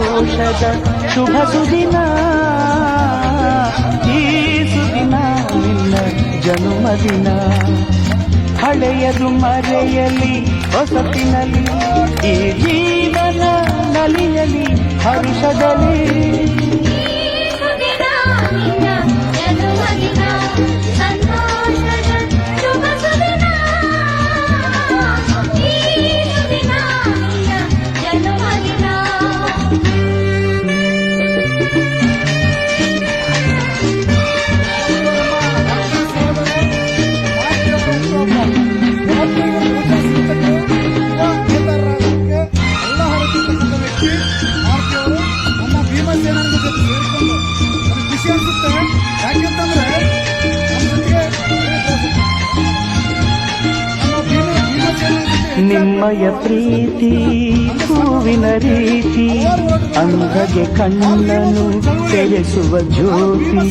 ಸಂತೋಷದ ಶುಭ ಸುದಿನ, ಈ ಸುದಿನ ನಿನ್ನ ಜನ್ಮದಿನ. ಹಳೆಯದು ಮರೆಯಲಿ ಹೊಸತಿನಲ್ಲಿ, ಈ ಜೀವನ ನಲಿಯಲಿ ಹರುಷದಲ್ಲಿ. ನಿಮ್ಮಯ ಪ್ರೀತಿ ಹೂವಿನ ರೀತಿ, ಅಂಧಗೆ ಕಣ್ಣನು ತೆರೆಸುವ ಜ್ಯೋತಿ.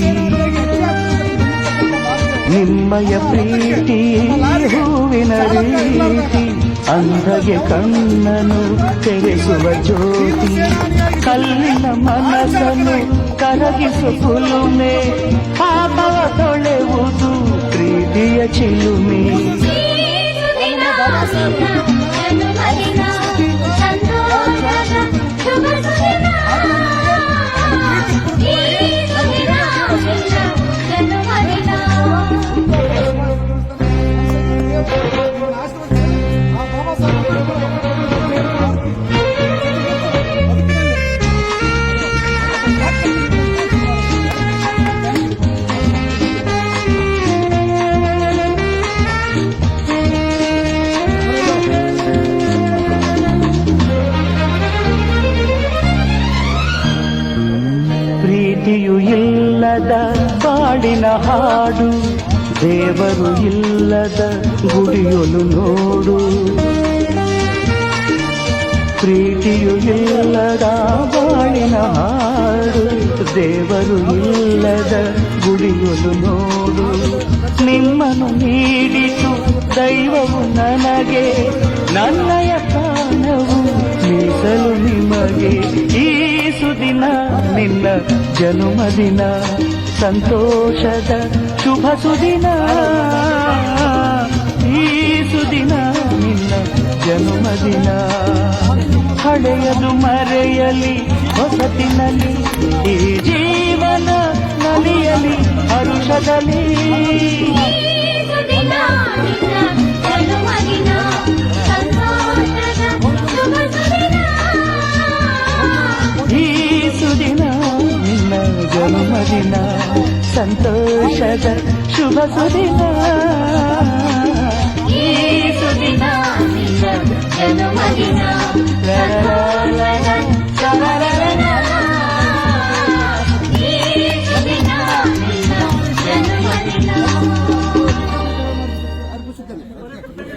ನಿಮ್ಮಯ ಪ್ರೀತಿ ಹೂವಿನ ರೀತಿ, ಅಂಧಗೆ ಕಣ್ಣನು ತೆರೆಸುವ ಜ್ಯೋತಿ. ಕಲ್ಲಿನ ಮನಸ್ಸನ್ನು ಕರಗಿಸು ಕುಲುಮೆ, ಪಾಪವ ತೊಳೆಯುವುದು ಪ್ರೀತಿಯ ಚಿಲುಮೆ. ಪ್ರೀತಿಯು ಇಲ್ಲದ ಬಾಳಿನ ಹಾಡು, ದೇವರು ಇಲ್ಲದ ಗುಡಿಯೊಲು ನೋಡು. ಪ್ರೀತಿಯು ಇಲ್ಲದ ಬಾಳಿನ ಹಾಡು, ದೇವರು ಇಲ್ಲದ ಗುಡಿಯೊಲು ನೋಡು. ನಿಮ್ಮನ್ನು ನೀಡಿತು ದೈವವು ನನಗೆ, ನನ್ನಯ ಪ್ರಾಣವು ಮೀಸಲು ನಿಮಗೆ. ಈ ಸುದಿನ ನಿನ್ನ ಜನ್ಮದಿನ, ಸಂತೋಷದ ಶುಭ ಸುದಿನ. ಈ ಸುದಿನ ನಿನ್ನ ಜನ್ಮದಿನ. ಹಳೆಯದು ಮರೆಯಲಿ ಹೊಸತಿನಲ್ಲಿ, ಈ ಜೀವನ ನಲಿಯಲಿ ಹರುಷದಲ್ಲಿ. ಈ ಸುದಿನ ನಿನ್ನ ಜನ್ಮದಿನ, ಸಂತೋಷದ ಶುಭ ಸುದಿನ. ಈ ಸುದಿನ ನಿನ್ನ ಜನ್ಮದಿನ.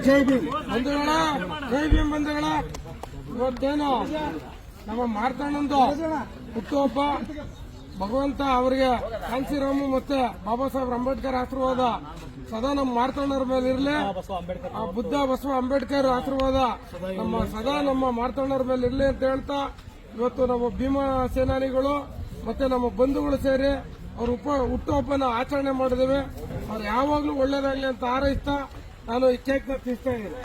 ಜೈ ಭೀಮ್ ಬಂಧುಗಳ, ಜೈ ಭೀಮ್ ಬಂಧುಗಳ. ಇವತ್ತೇನು ನಮ್ಮ ಮಾರ್ತಣ್ಣಂದು ಹುಟ್ಟುಹಬ್ಬ, ಭಗವಂತ ಅವರಿಗೆ ಕಾಂಚೀರಾಮು ಮತ್ತೆ ಬಾಬಾ ಸಾಹೇಬ್ ಅಂಬೇಡ್ಕರ್ ಆಶೀರ್ವಾದ ಸದಾ ನಮ್ಮ ಮಾರ್ತಣ್ಣರ ಮೇಲೆ ಇರಲಿ. ಆ ಬುದ್ಧ ಬಸವ ಅಂಬೇಡ್ಕರ್ ಆಶೀರ್ವಾದ ಸದಾ ನಮ್ಮ ಮಾರ್ತಣ್ಣರ ಮೇಲೆ ಇರಲಿ ಅಂತ ಹೇಳ್ತಾ, ಇವತ್ತು ನಮ್ಮ ಭೀಮಾ ಸೇನಾನಿಗಳು ಮತ್ತೆ ನಮ್ಮ ಬಂಧುಗಳು ಸೇರಿ ಅವ್ರ ಹುಟ್ಟುಹಬ್ಬನ ಆಚರಣೆ ಮಾಡಿದ್ದೇವೆ. ಅವ್ರು ಯಾವಾಗ್ಲೂ ಒಳ್ಳೇದಾಗ್ಲಿ ಅಂತ ಹಾರೈಸ್ತಾ ನಾನು ಈ ಕೇಕ್ ನ ತಿನ್ನಿಸ್ತಾ ಇದ್ದೀನಿ.